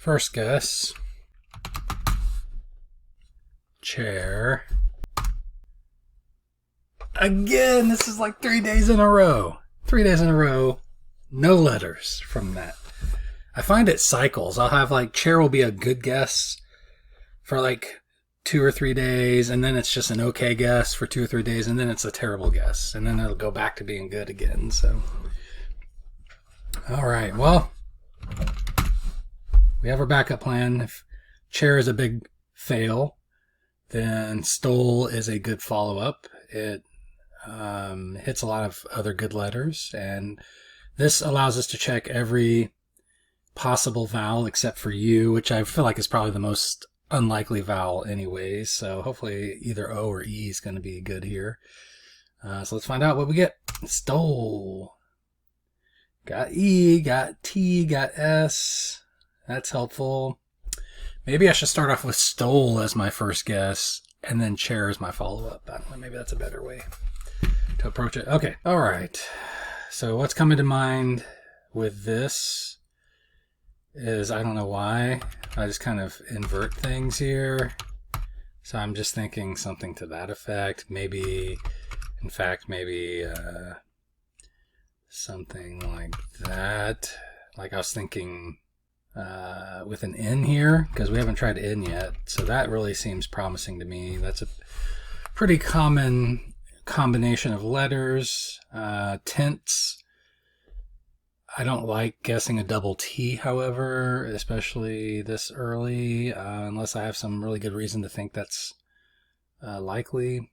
First guess. Chair. Again, this is like 3 days in a row. 3 days in a row. No letters from that. I find it cycles. I'll have like chair will be a good guess for like 2 or 3 days, and then it's just an okay guess for 2 or 3 days, and then it's a terrible guess, and then it'll go back to being good again. So, all right, well, we have our backup plan. If chair is a big fail, then stole is a good follow-up. It hits a lot of other good letters, and this allows us to check every possible vowel except for U, which I feel like is probably the most unlikely vowel anyways. So hopefully either O or E is going to be good here. So let's find out what we get. Stole. Got E, got T, got S. That's helpful. Maybe I should start off with stole as my first guess and then chair as my follow-up. I don't know, maybe that's a better way to approach it. Okay, all right. So what's coming to mind with this is, I don't know why, I just kind of invert things here. So I'm just thinking something to that effect. Maybe, in fact, maybe something like that. Like I was thinking with an N here, because we haven't tried N yet. So that really seems promising to me. That's a pretty common combination of letters. Tense. I don't like guessing a double T, however, especially this early, unless I have some really good reason to think that's likely.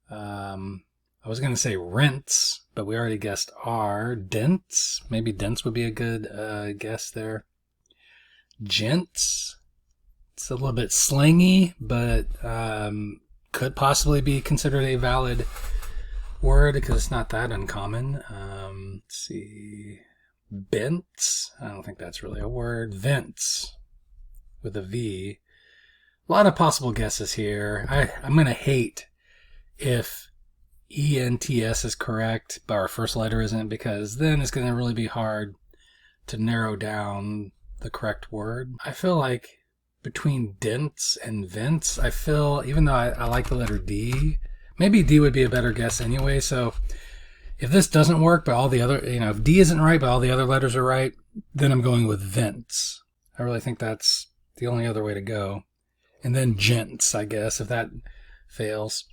I was going to say rents, but we already guessed R. Dents. Maybe dents would be a good guess there. Gents. It's a little bit slangy, but could possibly be considered a valid word because it's not that uncommon. Let's see. Bents. I don't think that's really a word. Vents with a V. A lot of possible guesses here. I'm going to hate if ENTS is correct, but our first letter isn't, because then it's going to really be hard to narrow down the correct word. I feel like between dents and vents, I feel, even though I like the letter D, maybe D would be a better guess anyway. So if this doesn't work, but all the other, if D isn't right, but all the other letters are right, then I'm going with vents. I really think that's the only other way to go. And then gents, I guess, if that fails.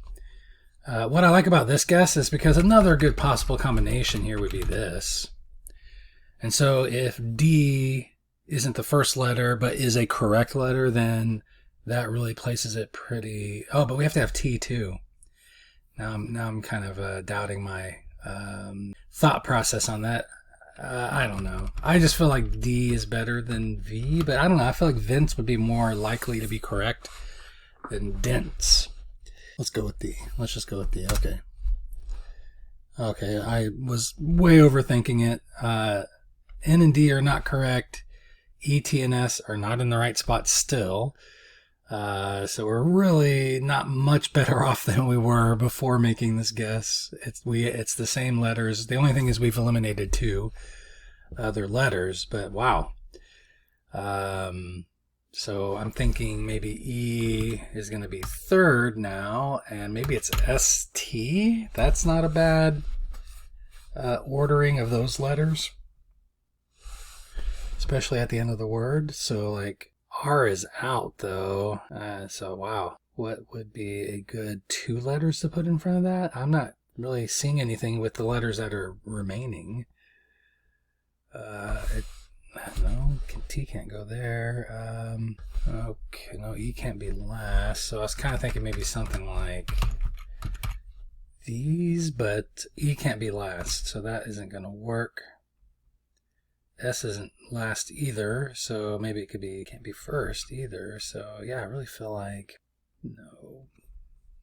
What I like about this guess is because another good possible combination here would be this. And so if D isn't the first letter, but is a correct letter, then that really places it pretty... Oh, but we have to have T too. Now I'm kind of doubting my thought process on that. I don't know. I just feel like D is better than V, but I don't know. I feel like vents would be more likely to be correct than dents. Let's go with D. Let's just go with D. Okay. Okay, I was way overthinking it. N and D are not correct. E, T, and S are not in the right spot still. So we're really not much better off than we were before making this guess. It's the same letters. The only thing is we've eliminated 2 other letters, but wow. So I'm thinking maybe E is going to be third now, and maybe it's ST. That's not a bad ordering of those letters, especially at the end of the word. So like R is out though. So wow, what would be a good 2 letters to put in front of that? I'm not really seeing anything with the letters that are remaining. No, T can't go there. Okay, no, E can't be last. So I was kind of thinking maybe something like these, but E can't be last, so that isn't going to work. S isn't last either, so maybe it can't be first either. So yeah, I really feel like no.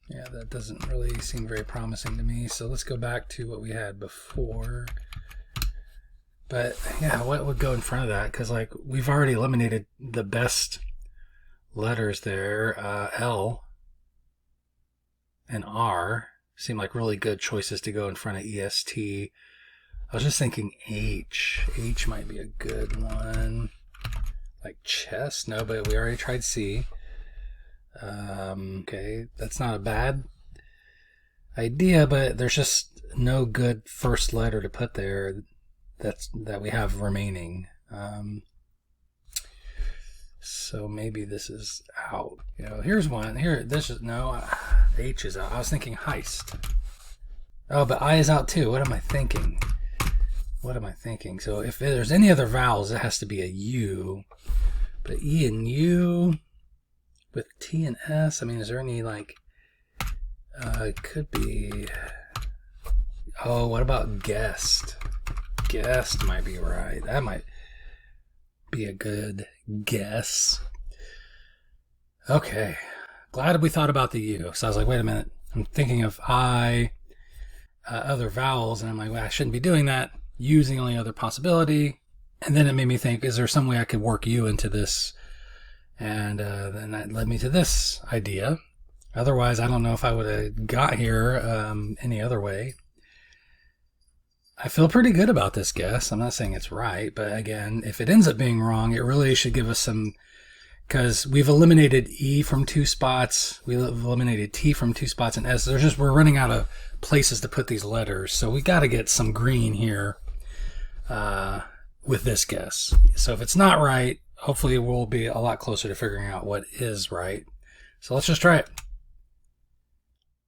Yeah, that doesn't really seem very promising to me. So let's go back to what we had before. But yeah, what would go in front of that? Because like we've already eliminated the best letters there. L and R seem like really good choices to go in front of EST. I was just thinking H. H might be a good one. Like chess? No, but we already tried C. Okay, that's not a bad idea, but there's just no good first letter to put there that we have remaining. So maybe this is out. You know, here's one. Here, this is no. H is out. I was thinking heist. Oh, but I is out too. What am I thinking? What am I thinking? So if there's any other vowels, it has to be a U. But E and U with T and S. I mean, is there any like? It could be. Oh, what about guest? Guest might be right. That might be a good guess. Okay. Glad we thought about the U. So I was like, wait a minute. I'm thinking of I, other vowels, and I'm like, well, I shouldn't be doing that. U's the only other possibility. And then it made me think, is there some way I could work U into this? And then that led me to this idea. Otherwise, I don't know if I would have got here any other way. I feel pretty good about this guess. I'm not saying it's right, but again, if it ends up being wrong, it really should give us some, because we've eliminated E from 2 spots, we've eliminated T from 2 spots, and S. We're running out of places to put these letters, so we got to get some green here with this guess. So if it's not right, hopefully we'll be a lot closer to figuring out what is right. So let's just try it.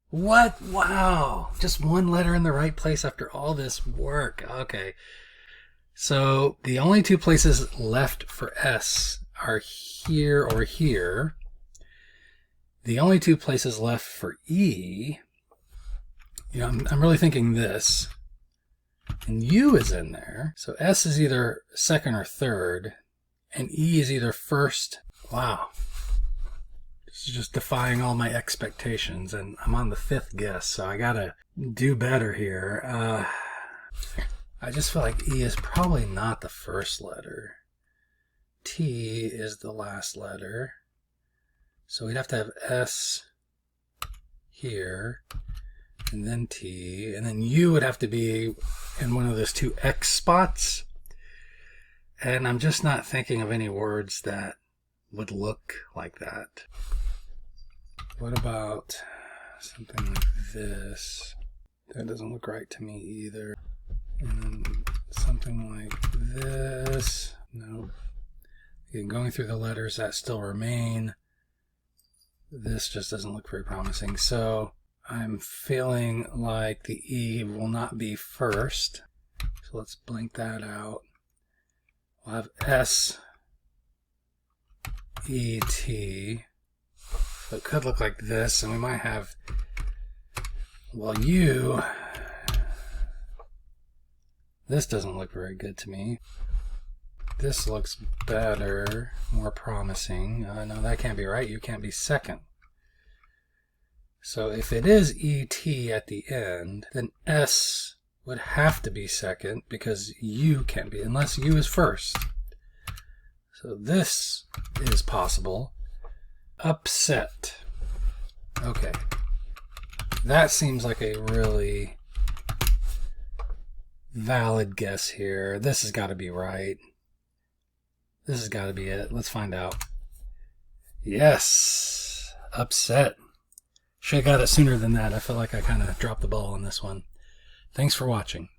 What? Wow. Just one letter in the right place after all this work. Okay. So the only 2 places left for S are here or here. The only 2 places left for E, you know, I'm really thinking this. And U is in there. So S is either second or third. And E is either first. Wow. This is just defying all my expectations, and I'm on the 5th guess, so I gotta do better here. I just feel like E is probably not the first letter. T is the last letter. So we'd have to have S here, and then T, and then U would have to be in one of those 2 X spots. And I'm just not thinking of any words that would look like that. What about something like this? That doesn't look right to me either. And then something like this. No. Again, going through the letters that still remain. This just doesn't look very promising. So I'm feeling like the E will not be first. So let's blank that out. We'll have S, E, T. So it could look like this, and we might have, well, U. This doesn't look very good to me. This looks better, more promising. No, that can't be right. You can't be second. So if it is ET at the end, then S would have to be second because U can't be, unless U is first. So this is possible. Upset. Okay. That seems like a really valid guess here. This has got to be right. This has got to be it. Let's find out. Yes. Upset. Should have got it sooner than that. I feel like I kind of dropped the ball on this one. Thanks for watching.